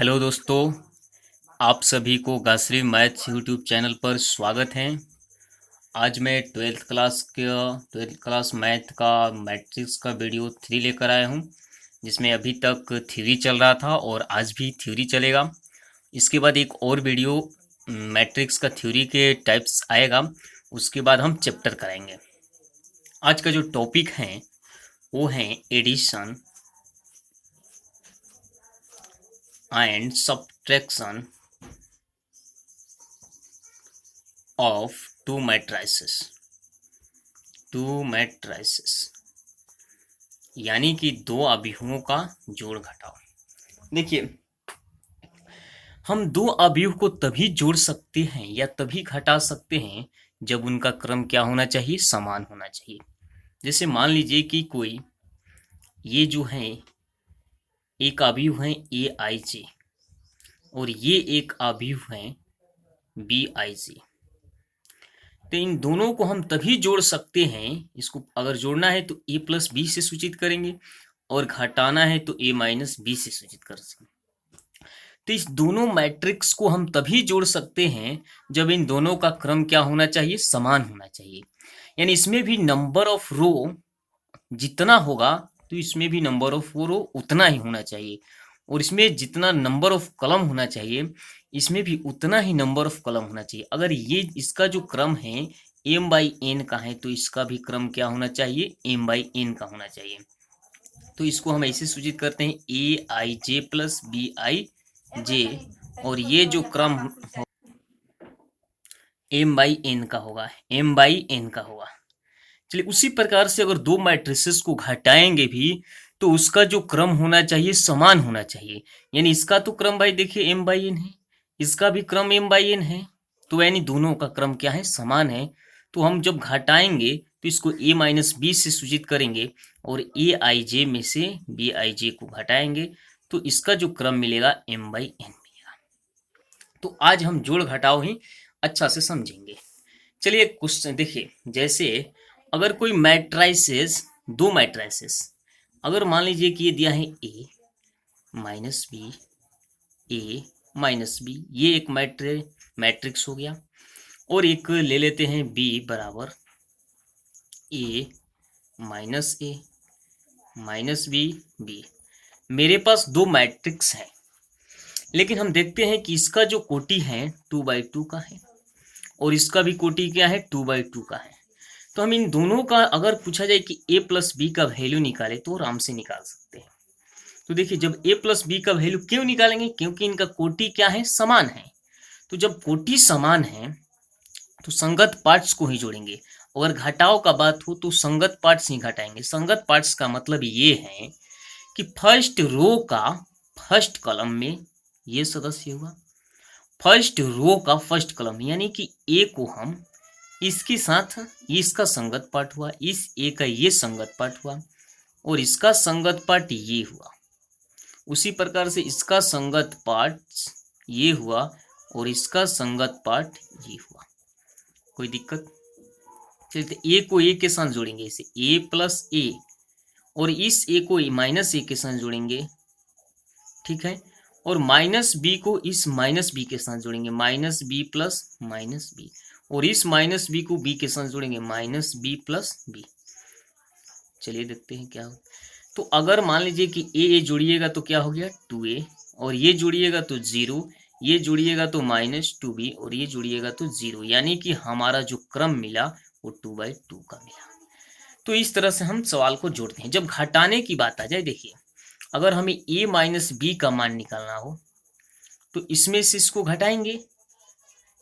Hello दोस्तों, आप सभी को गायत्री मैथ्स यूट्यूब चैनल पर स्वागत है। आज मैं ट्वेल्थ क्लास मैथ का मैट्रिक्स का वीडियो 3 लेकर आया हूँ, जिसमें अभी तक थ्योरी चल रहा था और आज भी थ्योरी चलेगा। इसके बाद एक और वीडियो मैट्रिक्स का थ्योरी के टाइप्स आएगा, उसके बाद हम चैप्टर कराएंगे। आज का जो टॉपिक है वो है addition and subtraction of two matrices यानी कि दो अवयवों का जोड़ घटाव। देखिए, हम दो अवयव को तभी जोड़ सकते हैं या तभी घटा सकते हैं जब उनका क्रम क्या होना चाहिए, समान होना चाहिए। जैसे मान लीजिए कि कोई ये जो है एक अवयव है ए आई जे और ये एक अवयव है बी आई जे, तो इन दोनों को हम तभी जोड़ सकते हैं। इसको अगर जोड़ना है तो ए प्लस बी से सूचित करेंगे और घटाना है तो ए माइनस बी से सूचित कर सकते हैं। तो इस दोनों मैट्रिक्स को हम तभी जोड़ सकते हैं जब इन दोनों का क्रम क्या होना चाहिए, समान होना चाहिए। यानी इसमें भी नंबर ऑफ रो जितना होगा तो इसमें भी नंबर ऑफ रो उतना ही होना चाहिए, और इसमें जितना नंबर ऑफ कलम होना चाहिए इसमें भी उतना ही नंबर ऑफ कलम होना चाहिए। अगर ये इसका जो क्रम है एम बाई एन का है तो इसका भी क्रम क्या होना चाहिए, एम बाई एन का होना चाहिए। तो इसको हम ऐसे सूचित करते हैं ए आई जे प्लस बी आई जे, और ये जो क्रम एम बाई एन का होगा, एम बाई एन का होगा। चलिए, उसी प्रकार से अगर दो मैट्रिसेस को घटाएंगे भी तो उसका जो क्रम होना चाहिए समान होना चाहिए। यानी इसका तो क्रम भाई देखिए एम बाई एन है, इसका भी क्रम एम बाई एन है, तो यानी दोनों का क्रम क्या है, समान है। तो हम जब घटाएंगे तो इसको ए माइनस बी से सूचित करेंगे और ए आई जे में से बी आई जे को घटाएंगे तो इसका जो क्रम मिलेगा एम बाई एन मिलेगा। तो आज हम जोड़ घटाव ही अच्छा से समझेंगे। चलिए क्वेश्चन देखिए, जैसे अगर कोई मैट्राइसेस, दो मैट्राइसेस, अगर मान लीजिए कि ये दिया है ए माइनस बी, ए माइनस बी, ये एक मैट्रिक्स हो गया, और एक ले लेते हैं बी बराबर ए माइनस ए माइनस बी बी। मेरे पास दो मैट्रिक्स हैं, लेकिन हम देखते हैं कि इसका जो कोटि है 2/2 का है और इसका भी कोटि क्या है, 2/2 का है। तो हम इन दोनों का अगर पूछा जाए कि a प्लस बी का वैल्यू निकाले तो आराम से निकाल सकते हैं। तो देखिए, जब a प्लस बी का वैल्यू क्यों निकालेंगे, क्योंकि इनका कोटि क्या है, समान है। तो जब कोटि समान है तो संगत पार्ट्स को ही जोड़ेंगे। अगर घटाव का बात हो तो संगत पार्ट्स ही घटाएंगे। संगत पार्ट्स का मतलब ये है कि फर्स्ट रो का फर्स्ट कॉलम में ये सदस्य हुआ, फर्स्ट रो का फर्स्ट कॉलम, यानी कि ए को हम इसके साथ, इसका संगत पार्ट हुआ, इस ए का ये संगत पार्ट हुआ और इसका संगत पार्ट ये हुआ। उसी प्रकार से इसका संगत पार्ट ये हुआ और इसका संगत पार्ट ये हुआ। कोई दिक्कत? चलिए, ए को ए के साथ जोड़ेंगे, इसे ए प्लस ए, और इस ए को माइनस ए के साथ जोड़ेंगे, ठीक है, और माइनस बी को इस माइनस बी के साथ जोड़ेंगे, minus B plus minus B, और इस माइनस बी को बी के साथ जोड़ेंगे, माइनस बी प्लस बी। चलिए देखते हैं क्या हो। तो अगर मान लीजिए कि ए जोड़िएगा तो क्या हो गया, 2a, और ये जोड़िएगा तो 0, ये जोड़िएगा तो -2b, और ये जोड़िएगा तो 0, यानी कि हमारा जो क्रम मिला वो 2/2 का मिला। तो इस तरह से हम सवाल को जोड़ते हैं। जब घटाने की बात आ जाए, देखिए अगर हमें a माइनस बी का मान निकालना हो तो इसमें से इसको घटाएंगे,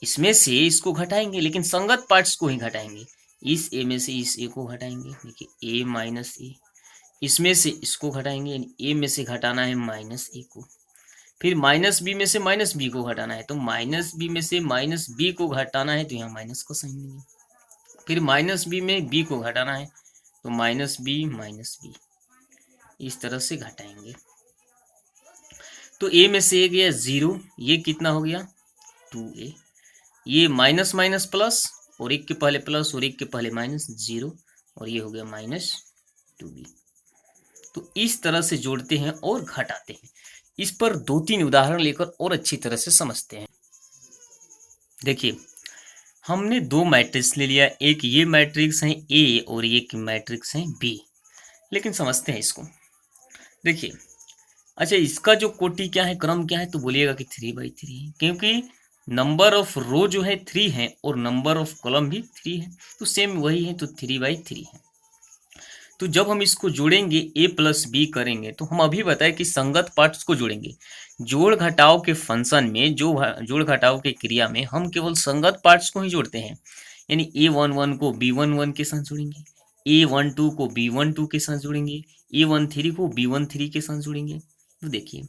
इसमें से इसको घटाएंगे, लेकिन संगत पार्ट्स को ही घटाएंगे। इस ए में से इस ए को घटाएंगे, देखिए ए माइनस ए, इसमें से इसको घटाएंगे, यानी ए में से घटाना है माइनस ए को, फिर माइनस बी में से माइनस बी को घटाना है, तो माइनस बी में से माइनस बी को घटाना है तो यहाँ माइनस का साइन देंगे, फिर माइनस बी में बी को घटाना है तो माइनस बी, इस तरह से घटाएंगे। तो ए में से ए गया 0, ये कितना हो गया 2a, ये माइनस माइनस प्लस, और एक के पहले प्लस और एक के पहले माइनस, 0, और ये हो गया -2b। तो इस तरह से जोड़ते हैं और घटाते हैं। इस पर 2-3 उदाहरण लेकर और अच्छी तरह से समझते हैं। देखिए, हमने 2 मैट्रिक्स ले लिया, एक ये मैट्रिक्स है ए और एक मैट्रिक्स है बी। लेकिन समझते हैं इसको। देखिए, अच्छा इसका जो कोटि क्या है, क्रम क्या है, तो बोलिएगा कि 3/3 है, क्योंकि नंबर ऑफ रो जो है 3 है और नंबर ऑफ कॉलम भी 3 है, तो सेम वही है, तो 3/3 है। तो जब हम इसको जोड़ेंगे a प्लस बी करेंगे, तो हम अभी बताए कि संगत पार्ट्स को जोड़ेंगे। जोड़ घटाव के फंक्शन में, जोड़ घटाव के क्रिया में हम केवल संगत पार्ट्स को ही जोड़ते हैं। यानी a11 को b11 के साथ जोड़ेंगे, a12 को b12 के साथ जोड़ेंगे, a13 को b13 के साथ जोड़ेंगे। तो देखिए,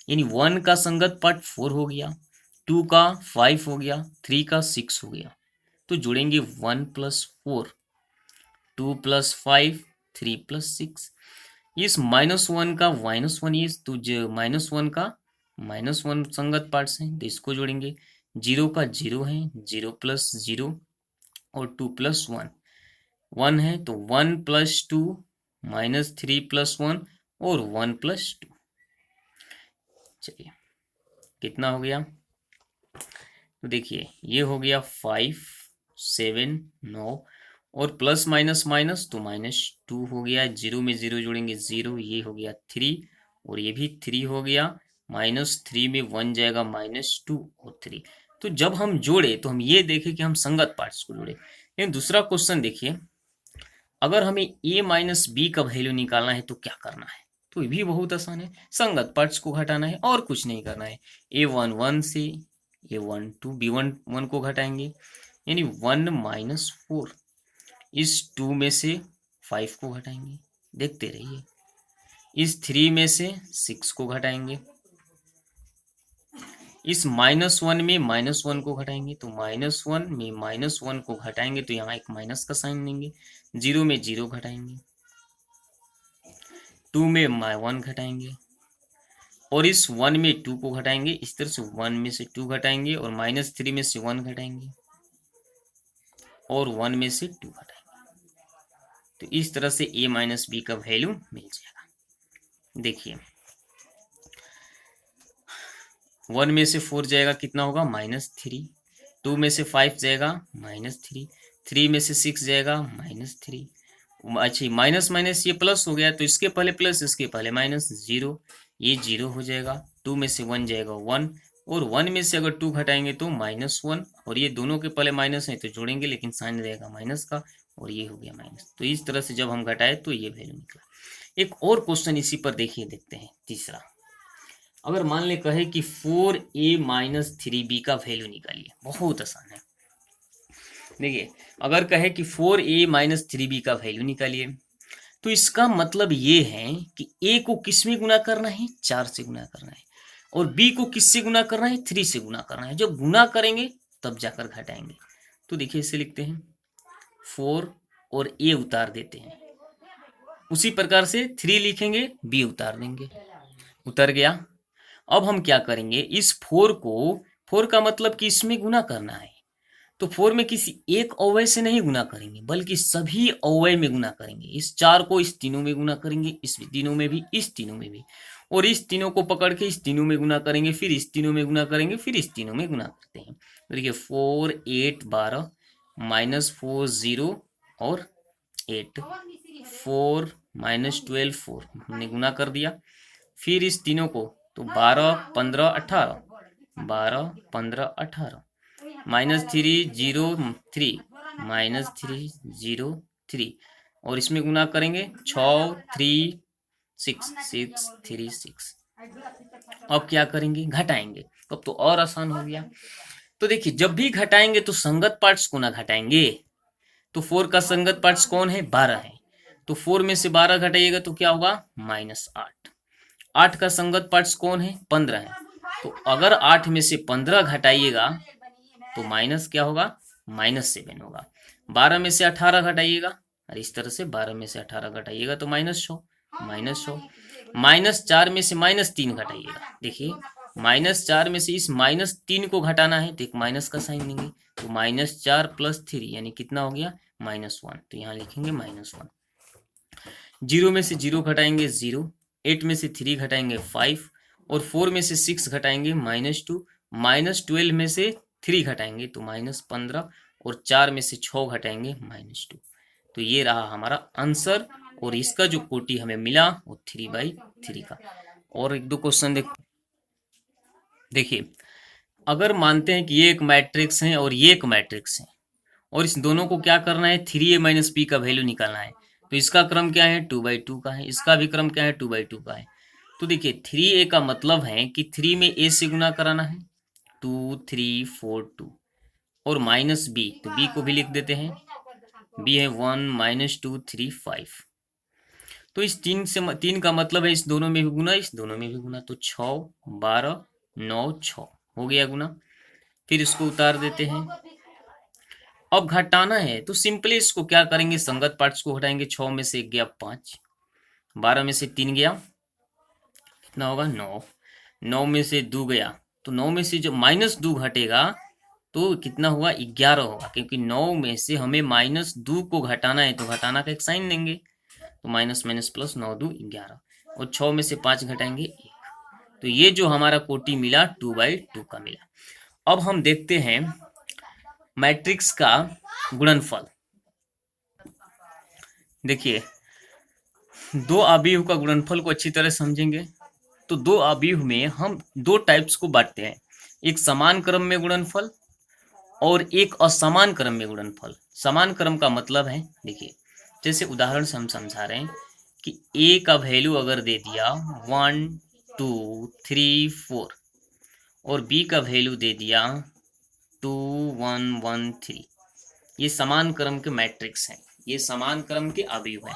यानी 1 का संगत पार्ट 4 हो गया, 2 का 5 हो गया, 3 का 6 हो गया। तो जोड़ेंगे 1 + 4, 2 + 5, 3 + 6। इस -1 का -1, ये तो -1 का -1 संगत पार्ट्स हैं, तो इसको जोड़ेंगे। 0 का 0 है, 0 + 0 और 2 + 1, 1 है, तो 1 + 2 -3 + 1 और 1 + 2। चलिए, कितना हो गया? तो देखिए, ये हो गया 5, 7, 9 और प्लस माइनस माइनस तो -2 हो गया। 0 में 0 जोड़ेंगे 0, ये हो गया 3 और ये भी 3 हो गया। -3 में 1 जाएगा, -2 और 3। तो जब हम जोड़े तो हम ये देखें कि हम संगत पार्ट्स को जोड़े। लेकिन दूसरा क्वेश्चन देखिए, अगर हमें a माइनस बी का वैल्यू निकालना है तो क्या करना है? तो ये भी बहुत आसान है, संगत पार्ट्स को घटाना है और कुछ नहीं करना है। a11 से a12 b11 को घटाएंगे, यानी 1 - 4। इस 2 में से 5 को घटाएंगे, देखते रहिए। इस 3 में से 6 को घटाएंगे, इस -1 में -1 को घटाएंगे, तो -1 में -1 को घटाएंगे तो यहाँ एक माइनस का साइन देंगे। 0 में 0 घटाएंगे, 2 में 1 घटाएंगे और इस 1 में 2 को घटाएंगे। इस तरह से 1 में से 2 घटाएंगे और -3 में से 1 घटाएंगे और 1 में से 2 घटाएंगे। तो इस तरह से a माइनस बी का वैल्यू मिल जाएगा। देखिए, 1 में से 4 जाएगा, कितना होगा? -3। 2 में से 5 जाएगा, -3। 3 में से 6 जाएगा, -3। अच्छा, माइनस माइनस ये प्लस हो गया, तो इसके पहले प्लस, इसके पहले माइनस, 0, ये 0 हो जाएगा। 2 में से 1 जाएगा, 1 और 1 में से अगर 2 घटाएंगे तो -1 और ये दोनों के पहले माइनस है तो जोड़ेंगे, लेकिन साइन रहेगा माइनस का और ये हो गया माइनस। तो इस तरह से जब हम घटाए तो ये वैल्यू निकला। एक और क्वेश्चन इसी पर देखिए, देखते हैं तीसरा। अगर मान ले कहे कि 4a - 3b का वैल्यू निकालिए, बहुत आसान है। देखिए, अगर कहे कि 4a - 3b का वैल्यू निकालिए, तो इसका मतलब ये है कि a को किस में गुना करना है? 4 से गुना करना है और b को किससे गुना करना है? 3 से गुना करना है। जब गुना करेंगे तब जाकर घटाएंगे। तो देखिए, इसे लिखते हैं 4 और a उतार देते हैं, उसी प्रकार से 3 लिखेंगे, b उतार देंगे, उतर गया। अब हम क्या करेंगे, इस 4 को, 4 का मतलब कि इसमें गुना करना है, तो 4 में किसी एक अवयव से नहीं गुना करेंगे बल्कि सभी अवयव में गुना करेंगे। इस 4 को इस तीनों में गुना करेंगे, इस तीनों में भी, इस तीनों में भी, और इस तीनों को पकड़ के इस तीनों में गुना करेंगे, फिर इस तीनों में गुना करेंगे, फिर इस तीनों में गुना करते हैं। तो देखिए, 4, 8, 12 -4 0 और 8, 4 -12 4 हमने गुना कर दिया। फिर इस तीनों को, तो 12, 15, 18, 12, 15, 18, -3 0 3, -3 0 3 और इसमें गुना करेंगे 6 3 6 6 3 6। अब क्या करेंगे? घटाएंगे। अब तो और आसान हो गया। तो देखिए, जब भी घटाएंगे तो संगत पार्ट्स को ना घटाएंगे। तो 4 का संगत पार्ट्स कौन है? 12 है। तो 4 में से 12 घटाइएगा तो क्या होगा? -8। 8 का संगत पार्ट्स कौन है? 15 है। तो अगर 8 में से 15 घटाइएगा तो माइनस क्या होगा? -7 होगा। 12 में से 18 घटाइएगा, और इस तरह से 12 में से 18 घटाइएगा तो -6, -4 में से -3 घटाइएगा। देखिए, -4 में से इस -3 को घटाना है तो एक माइनस का साइन देंगे, तो -4 + 3 यानी कितना हो गया? -1। तो यहाँ लिखेंगे -1। 0 में से 0 घटाएंगे 0, 8 में से 3 घटाएंगे 5 और 4 में से 6 घटाएंगे -2, -12 में से 3 घटाएंगे तो -15, और 4 में से 6 घटाएंगे -2। तो ये रहा हमारा आंसर, और इसका जो कोटि हमें मिला वो 3/3 का। और एक दो क्वेश्चन देखिए, अगर मानते हैं कि ये एक मैट्रिक्स है और ये एक मैट्रिक्स है, और इस दोनों को क्या करना है, 3a माइनस बी का वैल्यू निकालना है, तो इसका क्रम क्या है, 2/2 का है, इसका भी क्रम क्या है, 2/2 का है। तो देखिए 3a का मतलब है कि 3 में a से गुना कराना है, 2 3 4 2, और माइनस बी, तो बी को भी लिख देते हैं, बी है 1 -2 3 5। तो इस 3 का मतलब है इस दोनों में भी गुना, इस दोनों में भी गुना, तो 6 12 9 6 हो गया गुना। फिर इसको उतार देते हैं। अब घटाना है तो सिंपली इसको क्या करेंगे, संगत पार्ट्स को घटाएंगे। 6 में से 1 गया 5, 12 में से 3 गया, कितना होगा 9, 9 में से 2 गया, तो 9 में से जो -2 घटेगा तो कितना हुआ, 11 होगा, क्योंकि 9 में से हमें -2 को घटाना है, तो घटाना का एक साइन लेंगे, तो माइनस माइनस प्लस, 9 2 11, और 6 में से 5 घटाएंगे 1। तो ये जो हमारा कोटि मिला 2/2 का मिला। अब हम देखते हैं मैट्रिक्स का गुणनफल। देखिए, दो अवयव का गुणनफल को अच्छी तरह समझेंगे तो दो अवयव में हम दो टाइप्स को बांटते हैं, एक समान क्रम में गुणनफल और एक असमान क्रम में गुणनफल। समान क्रम का मतलब है, देखिए जैसे उदाहरण से हम समझा रहे हैं कि a का वैल्यू अगर दे दिया 1 2 3 4 और b का वैल्यू दे दिया 2 1 1 3, ये समान क्रम के मैट्रिक्स हैं, ये समान क्रम के अवयव हैं।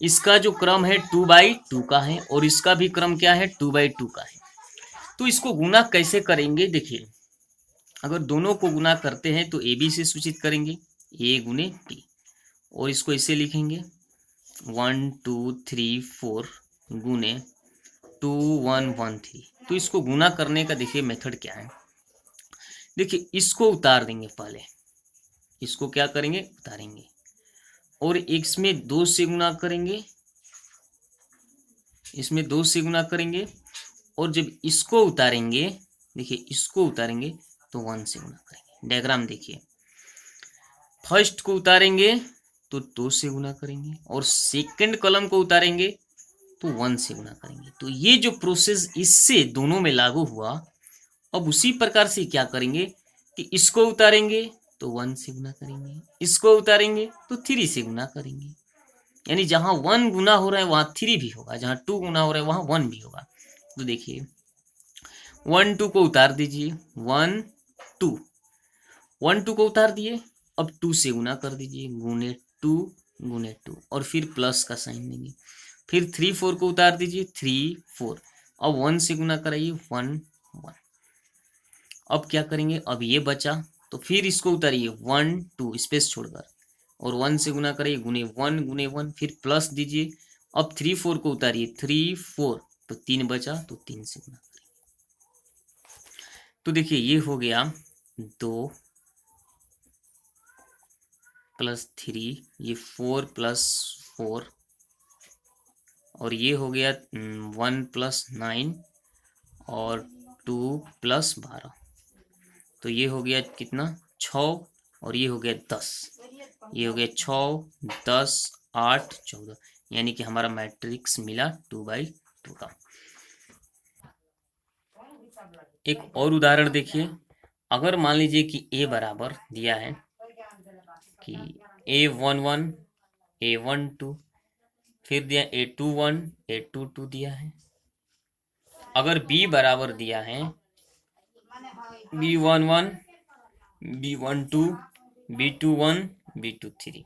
इसका जो क्रम है 2/2 का है और इसका भी क्रम क्या है, 2/2 का है। तो इसको गुना कैसे करेंगे, देखिए अगर दोनों को गुना करते हैं तो ए बी से सूचित करेंगे, a गुने b, और इसको इसे लिखेंगे 1 2 3 4 गुने 2 1 1 3। तो इसको गुना करने का देखिए मेथड क्या है, देखिए इसको उतार देंगे, पहले इसको क्या करेंगे, उतारेंगे, और इसमें 2 से गुना करेंगे, इसमें 2 से गुना करेंगे, और जब इसको उतारेंगे, देखिए इसको उतारेंगे तो 1 से गुना करेंगे। डायग्राम देखिए, फर्स्ट को उतारेंगे तो 2 से गुना करेंगे, और सेकंड कॉलम को उतारेंगे तो 1 से गुना करेंगे। तो ये जो प्रोसेस इससे दोनों में लागू हुआ, अब उसी प्रकार से क्या करेंगे कि इसको उतारेंगे तो 1 से गुना करेंगे, इसको उतारेंगे तो 3 से गुना करेंगे। यानी जहां 1 गुना हो रहा है वहां 3 भी होगा, जहां 2 गुना हो रहा है वहां 1 भी होगा। तो देखिए 1 2 को उतार दीजिए, 1 2, 1 2 को उतार दिए, अब 2 से गुना कर दीजिए, गुने 2 गुने 2, और फिर प्लस का साइन देंगे। फिर 3 4 को उतार दीजिए, 3 4, अब 1 से गुना कराइए, 1 1। अब क्या करेंगे, अब ये बचा तो फिर इसको उतारिए 1 2 स्पेस छोड़कर, और 1 से गुना करिए, गुने 1 गुने 1, फिर प्लस दीजिए। अब 3 4 को उतारिए, 3 4, तो 3 बचा तो 3 से गुना करिए। तो देखिए ये हो गया 2 + 3, ये 4 + 4, और ये हो गया 1 + 9 और 2 + 12, तो ये हो गया कितना 6, और ये हो गया 10, ये हो गया 6 10 8 14, यानी कि हमारा मैट्रिक्स मिला 2/2 का। एक और उदाहरण देखिए, अगर मान लीजिए कि a बराबर दिया है कि a11 a12, फिर दिया a21 a22 दिया है। अगर b बराबर दिया है b11 b12 b21 b23,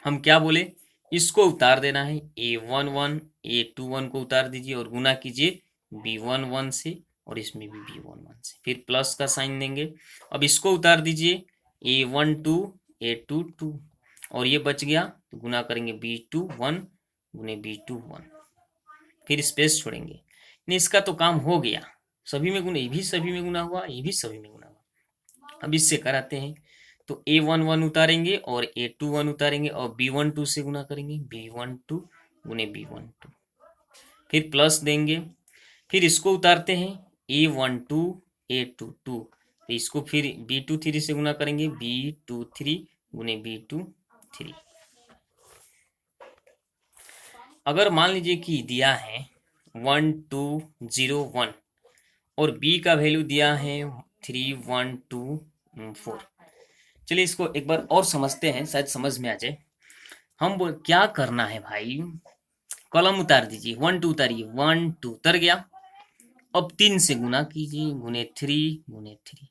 हम क्या बोले, इसको उतार देना है, a11 a21 को उतार दीजिए और गुना कीजिए b11 से, और इसमें भी b11 से, फिर प्लस का साइन देंगे। अब इसको उतार दीजिए, a12 a22, और ये बच गया तो गुना करेंगे b21 गुने b21, फिर स्पेस छोड़ेंगे। नहीं, इसका तो काम हो गया, सभी में गुना, ये भी सभी में गुना हुआ, ये भी सभी में गुना हुआ। अब इससे कराते हैं, तो a11 उतारेंगे और a21 उतारेंगे और b12 से गुना करेंगे, b12 गुने b12, फिर प्लस देंगे। फिर इसको उतारते हैं A12 A22, तो इसको फिर B23 से गुना करेंगे, B23 गुने B23। अगर मान लीजिए कि दिया है 1201 और B का वैल्यू दिया है 3124। चलिए इसको एक बार और समझते हैं, शायद समझ में आ जाए। हम क्या करना है भाई, कॉलम उतार दीजिए, 1 2 उतारिए, 1 2 उतर गया। अब 3 से गुना कीजिए, गुने 3,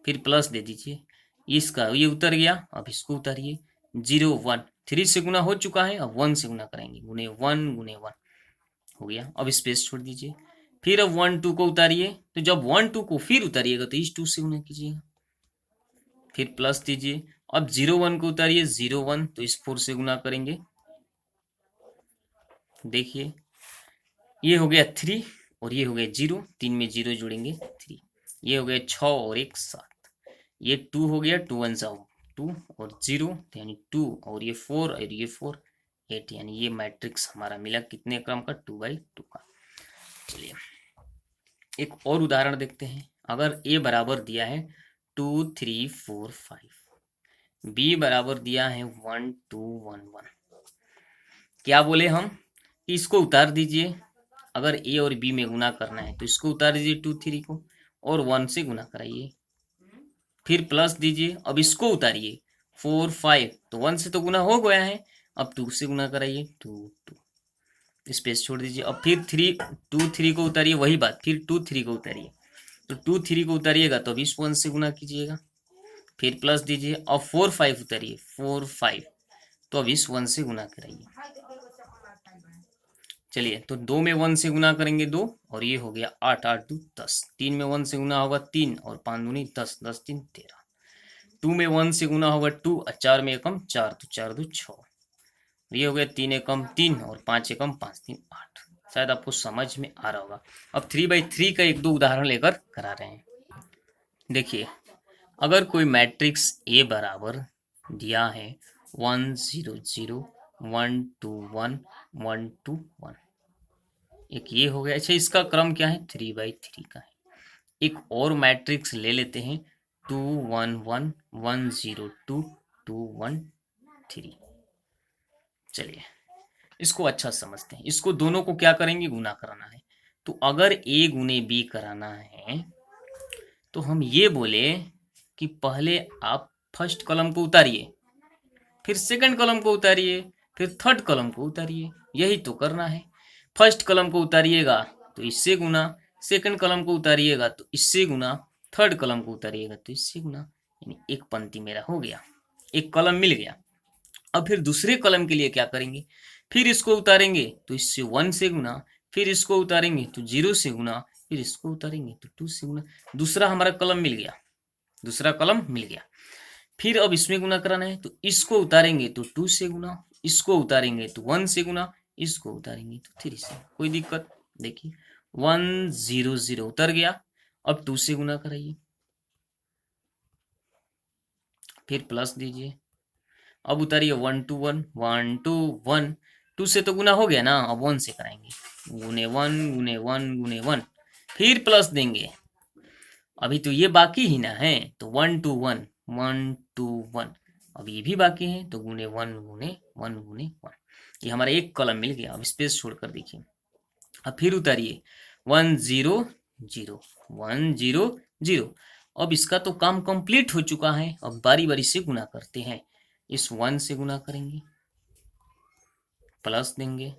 फिर प्लस दे दीजिए, इसका ये उतर गया। अब इसको उतारिए, 0 1, 3 से गुना हो चुका है, अब 1 से गुना कराएंगे, गुने 1 गुने 1 हो गया। अब स्पेस छोड़ दीजिए, फिर अब 1 2 को उतारिए, तो जब 1 2 को फिर उतारिएगा तो इस 2 से गुना कीजिएगा, फिर प्लस दीजिए। अब 0 1 को उतारिए, 0 1, तो इस 4 से गुना करेंगे। देखिए ये हो गया 3 और ये हो गया 0, 3 में 0 जोड़ेंगे 3, ये हो गया 6 और 1 7, ये 2 हो गया, 2 1 2 और 0 यानी 2, और ये 4 और ये 4 8, यानी ये मैट्रिक्स हमारा मिला कितने क्रम का, 2/2 का। चलिए एक और उदाहरण देखते हैं। अगर A बराबर दिया है 2 3 4 5, B बराबर दिया है 1 2 1 1, क्या बोले हम कि इसको उतार दीजिए। अगर A और B में गुना करना है तो इसको उतार दीजिए 2 3 को और 1 से गुना कराइए, फिर प्लस दीजिए। अब इसको उतारिए 4 5, तो 1 से तो गुना हो गया है, अब 2 से गुना कराइए, 2 2, स्पेस छोड़ दीजिए। अब फिर 2 3 को उतारिए, वही बात, फिर 2 3 को उतारिए, तो 2 3 को उतारिएगा तो अब इस 1 से गुना कीजिएगा, फिर प्लस दीजिए। अब 4 5 उतारिए, 4 5, तो अब इस 1 से गुना कराइए। चलिए तो 2 में 1 से गुना करेंगे 2, और ये हो गया 8 8 2 10, 3 में 1 से गुना होगा 3 और 5 दूनी 10, 10 3 13, 2 में 1 से गुना होगा 2 और 4 में एकम 4, तो 4 2 6, ये हो गया 3 एकम 3 और 5 एकम 5 3 8। शायद आपको समझ में आ रहा होगा। अब 3/3 का एक दो उदाहरण लेकर करा रहे हैं। देखिए अगर कोई मैट्रिक्स A बराबर दिया है 1 0 0 1 2 1 1 2 1, एक ये हो गया। अच्छा इसका क्रम क्या है, 3/3 का है। एक और मैट्रिक्स ले लेते हैं 2 1 1 1 0 2 2 1 3। चलिए इसको अच्छा समझते हैं। इसको दोनों को क्या करेंगे, गुना कराना है। तो अगर A गुने B कराना है तो हम ये बोले कि पहले आप फर्स्ट कॉलम को उतारिए, फिर सेकंड कॉलम को उतारिए, फिर थर्ड कॉलम को उतारिए, यही तो करना है। फर्स्ट कॉलम को उतारिएगा तो इससे गुना, सेकंड कॉलम को उतारिएगा तो इससे गुना, थर्ड कॉलम को उतारिएगा तो इससे गुना, यानी एक पंक्ति मेरा हो गया, एक कॉलम मिल गया। अब फिर दूसरे कॉलम के लिए क्या करेंगे, फिर इसको उतारेंगे तो इससे 1 से गुना, फिर इसको उतारेंगे तो 0 से गुना, फिर इसको उतारेंगे तो 2 से गुना। दूसरा हमारा कॉलम मिल गया, दूसरा कॉलम मिल गया। फिर अब इसमें गुना कराना है तो इसको उतारेंगे तो 2 से गुना, इसको उतारेंगे तो 1 से गुना, इसको उतारेंगे तो 3 से। कोई दिक्कत, देखिए 1 0 0 उतर गया। अब 2 से गुना कराइए, फिर प्लस दीजिए। अब उतारिए 1 2 1 1 2 1, 2 से तो गुना हो गया ना, अब 1 से कराएंगे, गुने 1 गुने 1 गुने 1, फिर प्लस देंगे। अभी तो ये बाकी ही ना है, तो 1 2 1 1 2 1, अब ये भी बाकी है, तो गुने 1 गुने 1 गुने 1, ये हमारा एक कॉलम मिल गया। अब स्पेस छोड़कर देखिए, अब फिर उतारिए 1 0 0 1 0 0। अब इसका तो काम कंप्लीट हो चुका है। अब बारी बारी से गुना करते हैं, इस 1 से गुना करेंगे, प्लस देंगे।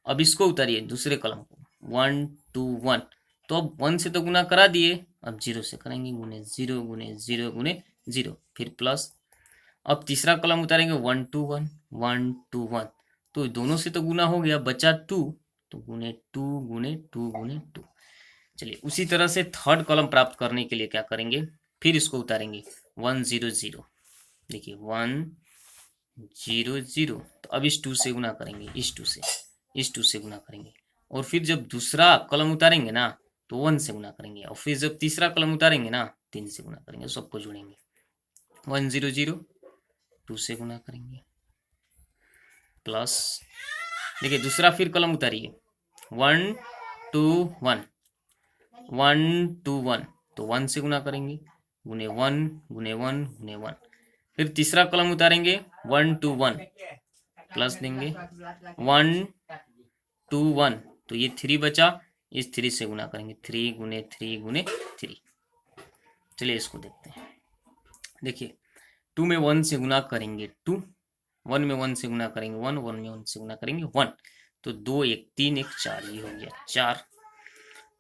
अब इसको उतारिए दूसरे कॉलम को, 1 2 1, तो अब 1 से तो गुना करा दिए, अब 0 से करेंगे, गुने 0 गुने 0 गुने 0, फिर प्लस। अब तीसरा कॉलम उतारेंगे 1 2 1 1 2 1, तो दोनों से तो गुना हो गया, बचा 2, तो गुने 2 गुने 2 गुने 2। चलिए उसी तरह से थर्ड कॉलम प्राप्त करने के लिए क्या करेंगे, फिर इसको उतारेंगे 1 0 0, देखिए 1 0 0, तो अब इस 2 से गुना करेंगे, इस 2 से, इस 2 से गुना करेंगे, और फिर जब दूसरा कॉलम उतारेंगे ना तो 1 से गुना करेंगे, और फिर जब तीसरा कॉलम उतारेंगे ना 3 से गुना करेंगे, सबको जोड़ेंगे। 1 0 0, 2 से गुना करेंगे, प्लस। देखिए दूसरा फिर कॉलम उतारिए, 1 टू वन, 1 2 1, तो 1 से गुना करेंगे, गुने 1 गुने 1 गुने 1। फिर तीसरा कॉलम उतारेंगे, 1 2 1 प्लस देंगे 1 2 1, तो ये 3 बचा, इस 3 से गुना करेंगे, 3 गुने 3 गुने 3। चलिए इसको देखते हैं। देखिए 2 में 1 से गुना करेंगे 2, 1 में 1 से गुना करेंगे 1, 1 में 1 से गुना करेंगे 1, तो 2 1 3 1 4, ये हो गया 4।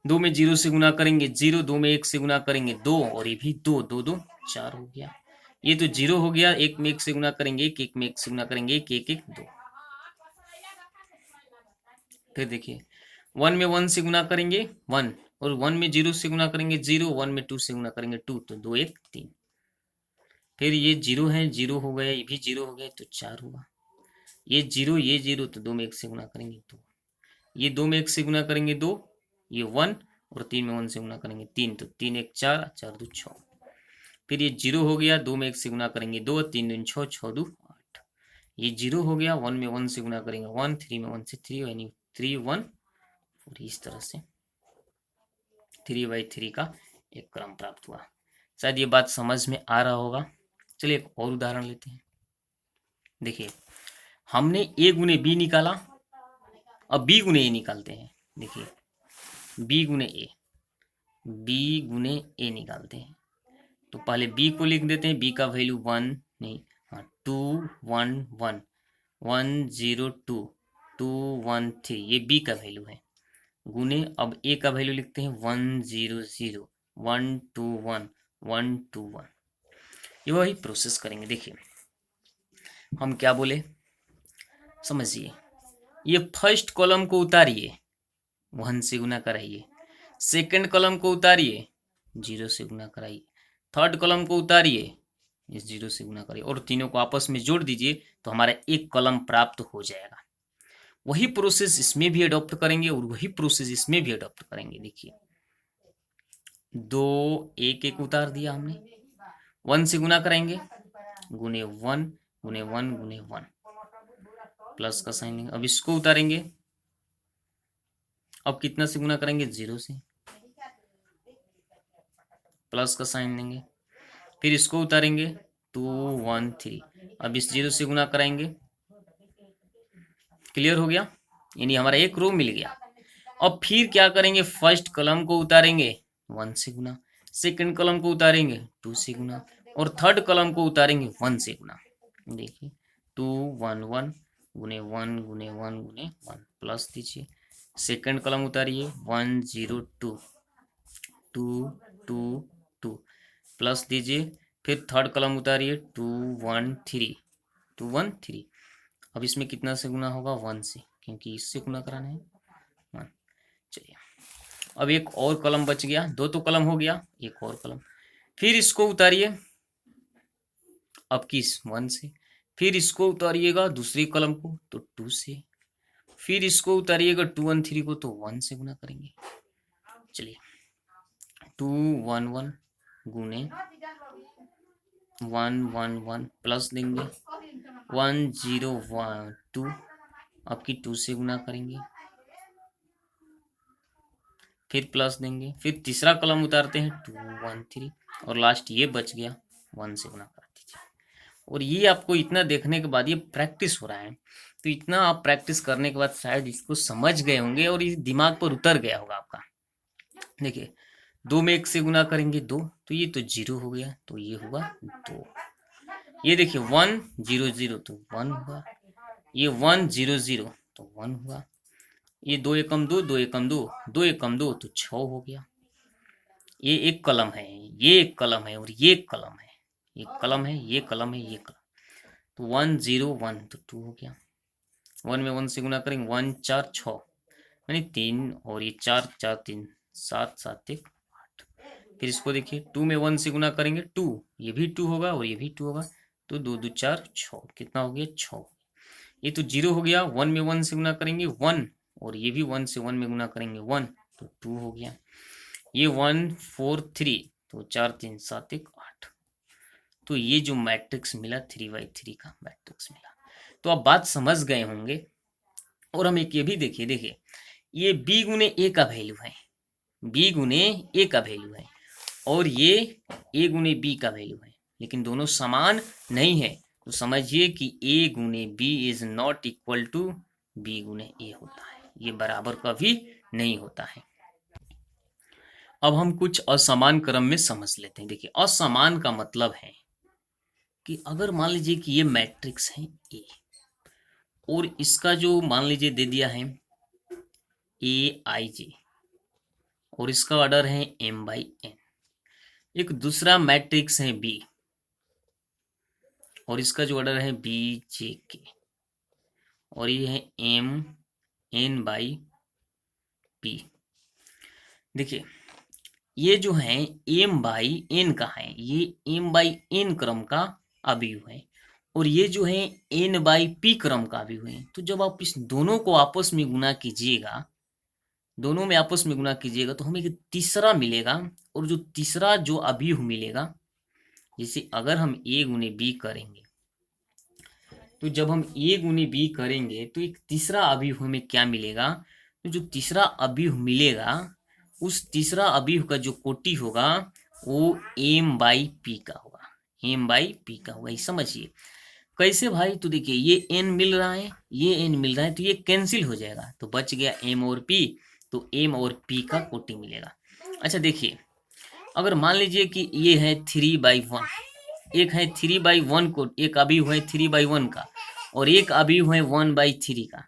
2 में 0 से गुना करेंगे 0, 2 में 1 से गुना करेंगे 2, और ये भी 2, 2 2 4 हो गया। ये तो 0 हो गया, 1 में 1 से गुना करेंगे 1, 1 में 1 से गुना करेंगे 1, 1 1 2। फिर देखिए 1 में 1 से गुना करेंगे 1, और 1 में 0 से गुना करेंगे 0, 1 में 2 से गुना करेंगे 2, तो 2 1 3। फिर ये 0 है, 0 हो गया, ये भी 0 हो गया, तो 4 होगा। ये 0, तो 2 में 1 से गुना करेंगे 2, ये 2 में 1 से गुना करेंगे 2, ये 1, और 3 में 1 से गुना करेंगे 3, तो 3 1 4, 4 2 6। फिर ये 0 हो गया, 2 में 1 से गुना करेंगे 2, 3 2 6, 6 2 8। ये 0 हो गया, 1 में 1 से गुना करेंगे 1, 3 में 1 से 3, यानी 3 1, और इस तरह से 3/3 का एक क्रम प्राप्त हुआ। शायद ये बात समझ में आ रहा होगा। चलिए एक और उदाहरण लेते हैं। देखिए हमने a गुने b निकाला, अब b गुने a निकालते हैं। देखिए b गुने a निकालते हैं, तो पहले b को लिख देते हैं, b का वैल्यू 1 नहीं, हाँ 2 1 1 1 0 2 2 1 3, ये b का वैल्यू है, गुने अब a का वैल्यू लिखते हैं 1 0 0 1 2 1 1 2 1। ये वही प्रोसेस करेंगे। देखिए हम क्या बोले, समझिए, ये फर्स्ट कॉलम को उतारिए, 1 से गुना कराइए, सेकंड कॉलम को उतारिए, 0 से गुना कराइए, थर्ड कॉलम को उतारिए, इस 0 से गुना करिए, और तीनों को आपस में जोड़ दीजिए, तो हमारा एक कॉलम प्राप्त हो जाएगा। वही प्रोसेस इसमें भी अडॉप्ट करेंगे, और वही प्रोसेस इसमें भी अडॉप्ट करेंगे। देखिए 2 1 1 उतार दिया हमने, 1 से गुना कराएंगे, गुने 1 गुने 1 गुने 1, प्लस का साइन लेंगे। अब इसको उतारेंगे, अब कितना से गुना करेंगे, 0 से, प्लस का साइन लेंगे। फिर इसको उतारेंगे 2 1 3, अब इस 0 से गुना कराएंगे। क्लियर हो गया, यानी हमारा एक रो मिल गया। अब फिर क्या करेंगे, फर्स्ट कॉलम को उतारेंगे 1 से गुना, सेकंड कॉलम को उतारेंगे 2 से गुना, और थर्ड कॉलम को उतारेंगे 1 से गुना। देखिए 2 1 1 गुने 1 गुने 1 गुने 1, प्लस दीजिए, सेकंड कॉलम उतारिए 1 0 2 2 2 2, प्लस दीजिए, फिर थर्ड कॉलम उतारिए 2 1 3 2 1 3। अब इसमें कितना से गुना होगा, 1 से, क्योंकि इससे गुना कराना है 1। चलिए अब एक और कॉलम बच गया, 2 तो कॉलम हो गया, एक और कॉलम। फिर इसको उतारिए, अब किस 1 से, फिर इसको उतारिएगा दूसरी कॉलम को, तो 2 से, फिर इसको उतारिएगा 2 1 3 को, तो 1 से गुना करेंगे। चलिए 2 1 1 गुने 1 1 1, प्लस देंगे 1 0 1 2, आपकी 2 से गुना करेंगे, फिर प्लस देंगे, फिर तीसरा कॉलम उतारते हैं 2 1 3, और लास्ट ये बच गया, 1 से गुना कर दीजिए। और ये आपको इतना देखने के बाद, ये प्रैक्टिस हो रहा है, तो इतना आप प्रैक्टिस करने के बाद शायद इसको समझ गए होंगे, और ये दिमाग पर उतर गया होगा आपका। देखिए 2 में 1 से गुना करेंगे 2, तो ये तो 0 हो गया, तो ये हुआ 2। ये देखिए 1 0 0, तो 1 हुआ, ये 1 0 0, तो 1 हुआ, ये 2 एकम 2 2 एकम 2 2 एकम 2, तो 6 हो गया। ये एक कलम है, ये एक कलम है, और ये एक कलम है, एक कलम है, ये कलम है, ये कलम, तो 1 0 1, तो 2 हो गया। 1 में 1 से गुना करेंगे 1 4 6, यानी 3, और ये 4 4 3 7 7 1 8। फिर इसको देखिए 2 में 1 से गुना करेंगे 2, ये भी 2 होगा, और ये भी 2 होगा, तो 2 2 4 6, कितना हो गया 6। ये तो 0 हो गया, 1 में 1 से गुना करेंगे 1, और ये भी 1 से 1 में गुना करेंगे 1, तो 2 हो गया। ये 1 4 3, तो 4 3 7 1 8। तो ये जो मैट्रिक्स मिला 3/3 का मैट्रिक्स मिला। तो आप बात समझ गए होंगे। और हम एक ये भी देखिए ये बी गुने ए का वैल्यू है, बी गुने ए का वैल्यू है, और ये ए गुने बी का वैल्यू है, लेकिन दोनों समान नहीं है। तो समझिए कि ए गुने B is not equal to B गुने ए होता है, ये बराबर कभी नहीं होता है। अब हम कुछ असमान क्रम में समझ लेते हैं। देखिए, असमान का मतलब है कि अगर मान लीजिए कि ये मैट्रिक्स है ए, और इसका जो मान लीजिए दे दिया है ए आई जे, और इसका ऑर्डर है एम बाई एन। एक दूसरा मैट्रिक्स है बी, और इसका जो ऑर्डर है बी जे के, और ये है एम एन बाई पी। देखिए, ये जो है एम बाई एन का है, ये एम बाई एन क्रम का अवयव है, और ये जो है एन बाई पी क्रम का अवयव है। तो जब आप इस दोनों को आपस में गुना कीजिएगा, दोनों में आपस में गुना कीजिएगा, तो हमें एक तीसरा मिलेगा, और जो तीसरा जो अवयव मिलेगा, जैसे अगर हम ए गुने बी करेंगे, तो जब हम ए गुने बी करेंगे तो एक तीसरा अवयव हमें क्या मिलेगा? तो जो तीसरा अवयव मिलेगा, उस तीसरा अवयव का जो कोटि होगा वो एम बाई पी का होगा, एम बाई पी का होगा। ये समझिए कैसे भाई? तो देखिए, ये एन मिल रहा है, ये एन मिल रहा है, तो ये कैंसिल हो जाएगा, तो बच गया एम और पी, तो एम और पी का कोटि मिलेगा। अच्छा देखिए, अगर मान लीजिए कि ये है 3/1, एक है 3/1 को, एक अवयव है 3/1 का, और एक अवयव है 1/3 का,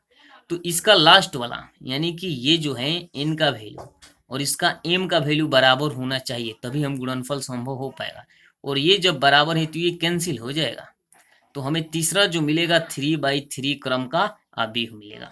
तो इसका लास्ट वाला यानी कि ये जो है एन का वैल्यू और इसका एम का वैल्यू बराबर होना चाहिए, तभी हम गुणनफल संभव हो पाएगा। और ये जब बराबर है तो ये कैंसिल हो जाएगा, तो हमें तीसरा जो मिलेगा 3/3 क्रम का अवयव मिलेगा।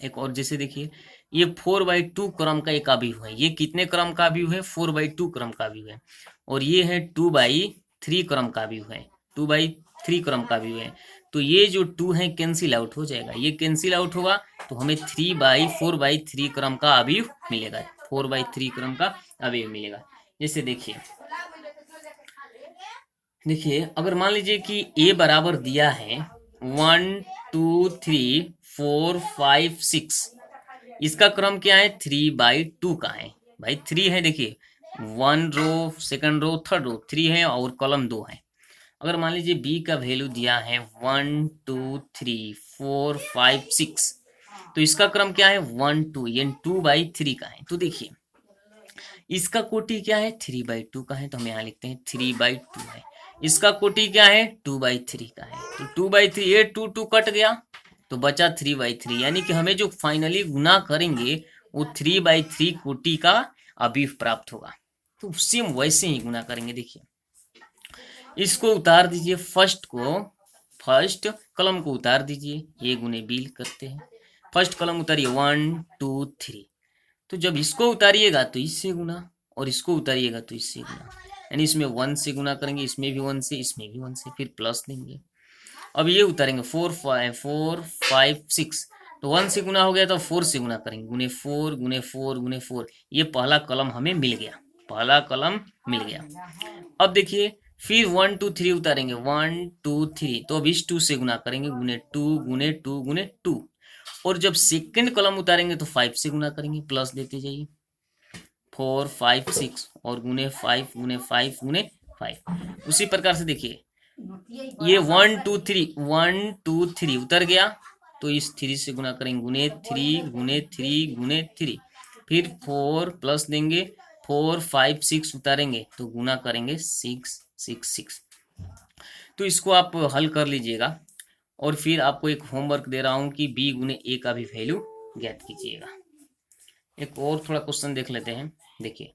एक और जैसे देखिए, ये 4/2 क्रम का एक अवयव है, ये कितने क्रम का अवयव है? 4/2 क्रम का अवयव है, और ये है 2/3 क्रम का अवयव है, 2/3 क्रम का अवयव है। तो ये जो 2 है कैंसिल आउट हो जाएगा, ये कैंसिल आउट होगा, तो हमें 4/3 क्रम का अवयव मिलेगा, 4/3 क्रम का अवयव मिलेगा। जैसे देखिए, अगर मान लीजिए कि ए बराबर दिया है 1 2 3 4 5 6, इसका क्रम क्या है? 3/2 का है भाई, 3 है। देखिए, 1 रो, सेकंड रो, थर्ड रो, 3 है, और कॉलम 2 है। अगर मान लीजिए बी का वैल्यू दिया है 1 2 3 4 5 6, तो इसका क्रम क्या है? 1 2, यानी 2/3 का है। तो देखिए, इसका कोटि क्या है? 3/2 का है, तो हम यहाँ लिखते हैं 3/2 है। इसका कोटि क्या है? 2/3 का है, तो 2/3, ये 2 2 कट गया, तो बचा 3/3, यानी कि हमें जो फाइनली गुना करेंगे वो 3/3 कोटि का अवयव प्राप्त होगा। तो सेम वैसे ही गुना करेंगे। देखिए, इसको उतार दीजिए, फर्स्ट कलम को उतार दीजिए, ये गुने बी करते हैं। फर्स्ट कलम उतारिए 1 2 3, तो जब इसको उतारिएगा तो इससे गुना, और इसको उतारिएगा तो इससे गुना, यानी इसमें 1 से गुना करेंगे, इसमें भी 1 से, इसमें भी 1 से, फिर प्लस देंगे। अब ये उतारेंगे 4 5 6, तो 1 से गुना हो गया तो 4 से गुना करेंगे, गुने 4 गुने 4 गुने 4, ये पहला कलम हमें मिल गया, पहला कलम मिल गया। अब देखिए, फिर 1 2 3 उतारेंगे, 1 2 3, तो अब इस 2 से गुना करेंगे, गुने 2 गुने 2 गुने 2, और जब सेकंड कलम उतारेंगे तो 5 से गुना करेंगे, प्लस देते जाइए, 4 5 6, और गुने 5 गुने 5 गुने 5। उसी प्रकार से देखिए, ये 1 2 3 उतर गया, तो इस 3 से गुना करेंगे, गुने 3 गुने 3 गुने 3, फिर 4 प्लस देंगे, 4 5 6 उतारेंगे, तो गुना करेंगे 6 6 6। तो इसको आप हल कर लीजिएगा, और फिर आपको एक होमवर्क दे रहा हूं कि बी गुने ए का भी वैल्यू ज्ञात कीजिएगा। एक और थोड़ा क्वेश्चन देख लेते हैं। देखिए,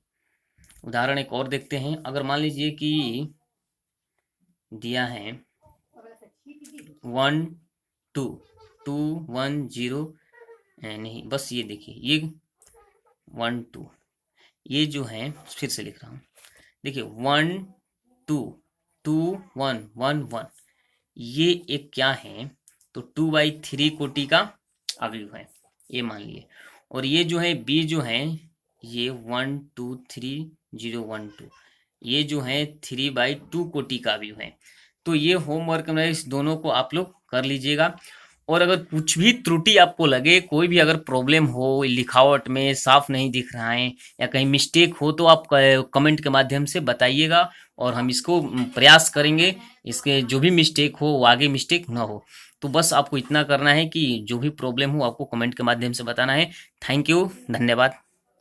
उदाहरण एक और देखते हैं। अगर मान लीजिए कि दिया है 1 2 2 1 0, नहीं, बस ये देखिए, ये 1 2, ये जो है, फिर से लिख रहा हूँ। देखिए, 1 2 2 1 1 1, ये एक क्या है? तो 2/3 कोटि का अवयव है, ये मान लिए। और ये जो है बी जो है, ये 1 2 3 0 1 2, ये जो है 3/2 कोटि का अवयव है। तो ये होमवर्क में इस दोनों को आप लोग कर लीजिएगा। और अगर कुछ भी त्रुटि आपको लगे, कोई भी अगर प्रॉब्लम हो, लिखावट में साफ नहीं दिख रहा है या कहीं मिस्टेक हो, तो आप कमेंट के माध्यम से बताइएगा और हम इसको प्रयास करेंगे, इसके जो भी मिस्टेक हो वो आगे मिस्टेक ना हो। तो बस आपको इतना करना है कि जो भी प्रॉब्लम हो आपको कमेंट के माध्यम से बताना है। थैंक यू, धन्यवाद।